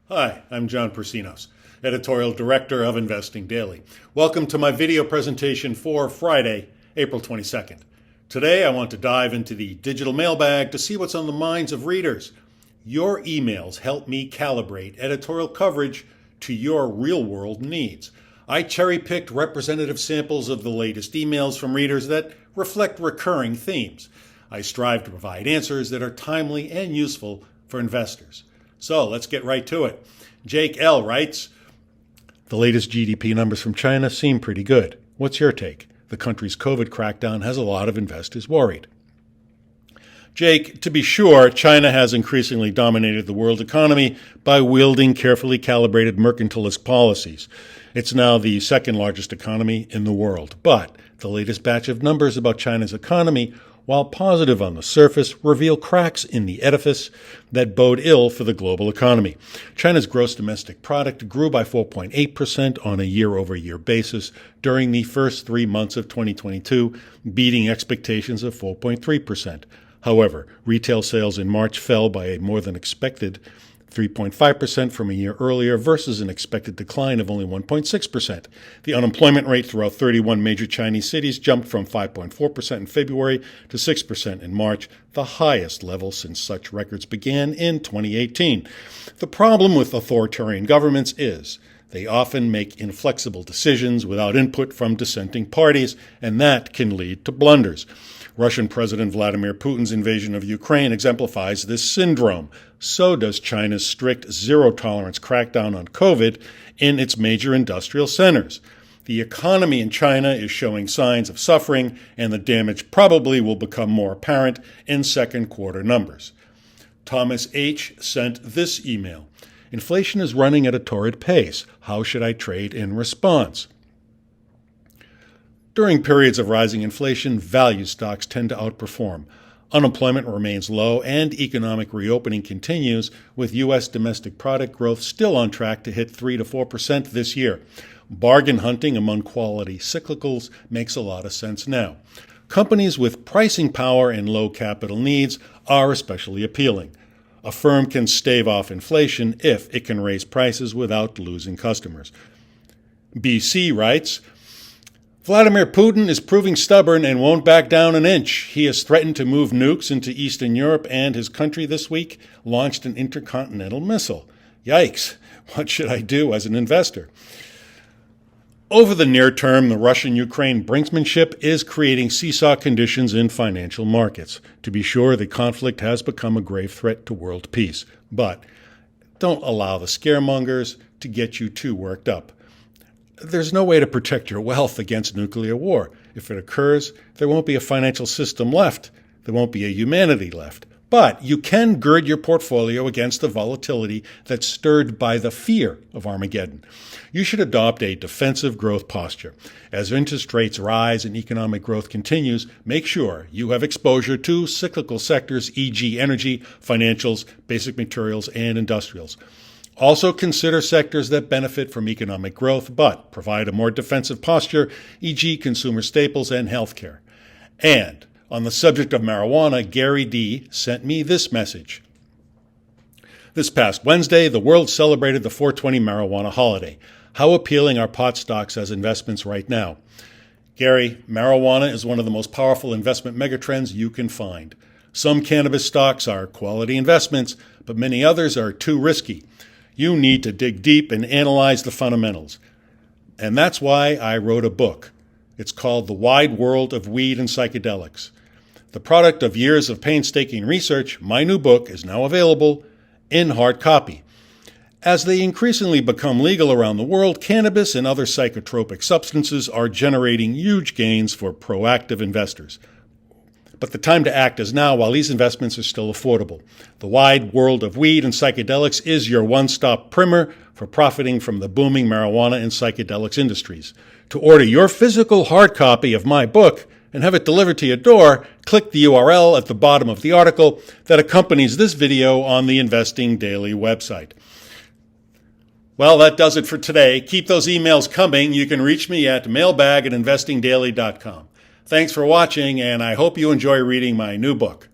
Hi, I'm John Persinos, Editorial Director of Investing Daily. Welcome to my video presentation for Friday, April 22nd. Today I want to dive into the digital mailbag to see what's on the minds of readers. Your emails help me calibrate editorial coverage to your real-world needs. I cherry-picked representative samples of the latest emails from readers that reflect recurring themes. I strive to provide answers that are timely and useful for investors. So let's get right to it. Jake L. writes, the latest GDP numbers from China seem pretty good. What's your take? The country's COVID crackdown has a lot of investors worried. Jake, to be sure, China has increasingly dominated the world economy by wielding carefully calibrated mercantilist policies. It's now the second largest economy in the world. But the latest batch of numbers about China's economy, while positive on the surface, reveal cracks in the edifice that bode ill for the global economy. China's gross domestic product grew by 4.8% on a year-over-year basis during the first 3 months of 2022, beating expectations of 4.3%. However, retail sales in March fell by a more than expected 3.5% from a year earlier versus an expected decline of only 1.6%. The unemployment rate throughout 31 major Chinese cities jumped from 5.4% in February to 6% in March, the highest level since such records began in 2018. The problem with authoritarian governments is they often make inflexible decisions without input from dissenting parties, and that can lead to blunders. Russian President Vladimir Putin's invasion of Ukraine exemplifies this syndrome. So does China's strict zero-tolerance crackdown on COVID in its major industrial centers. The economy in China is showing signs of suffering, and the damage probably will become more apparent in second quarter numbers. Thomas H. sent this email. Inflation is running at a torrid pace. How should I trade in response? During periods of rising inflation, value stocks tend to outperform. Unemployment remains low and economic reopening continues, with U.S. domestic product growth still on track to hit 3 to 4% this year. Bargain hunting among quality cyclicals makes a lot of sense now. Companies with pricing power and low capital needs are especially appealing. A firm can stave off inflation if it can raise prices without losing customers. BC writes, Vladimir Putin is proving stubborn and won't back down an inch. He has threatened to move nukes into Eastern Europe, and his country this week launched an intercontinental missile. Yikes, what should I do as an investor? Over the near term, the Russian-Ukraine brinksmanship is creating seesaw conditions in financial markets. To be sure, the conflict has become a grave threat to world peace. But don't allow the scaremongers to get you too worked up. There's no way to protect your wealth against nuclear war. If it occurs, there won't be a financial system left. There won't be a humanity left. But you can gird your portfolio against the volatility that's stirred by the fear of Armageddon. You should adopt a defensive growth posture. As interest rates rise and economic growth continues, make sure you have exposure to cyclical sectors, e.g. energy, financials, basic materials, and industrials. Also consider sectors that benefit from economic growth but provide a more defensive posture, e.g. consumer staples and healthcare. And on the subject of marijuana, Gary D. sent me this message. This past Wednesday, the world celebrated the 420 marijuana holiday. How appealing are pot stocks as investments right now? Gary, marijuana is one of the most powerful investment megatrends you can find. Some cannabis stocks are quality investments, but many others are too risky. You need to dig deep and analyze the fundamentals. And that's why I wrote a book. It's called The Wide World of Weed and Psychedelics. The product of years of painstaking research, my new book is now available in hard copy. As they increasingly become legal around the world, cannabis and other psychotropic substances are generating huge gains for proactive investors. But the time to act is now while these investments are still affordable. The Wide World of Weed and Psychedelics is your one-stop primer for profiting from the booming marijuana and psychedelics industries. To order your physical hard copy of my book and have it delivered to your door, click the URL at the bottom of the article that accompanies this video on the Investing Daily website. Well, that does it for today. Keep those emails coming. You can reach me at mailbag@investingdaily.com. Thanks for watching, and I hope you enjoy reading my new book.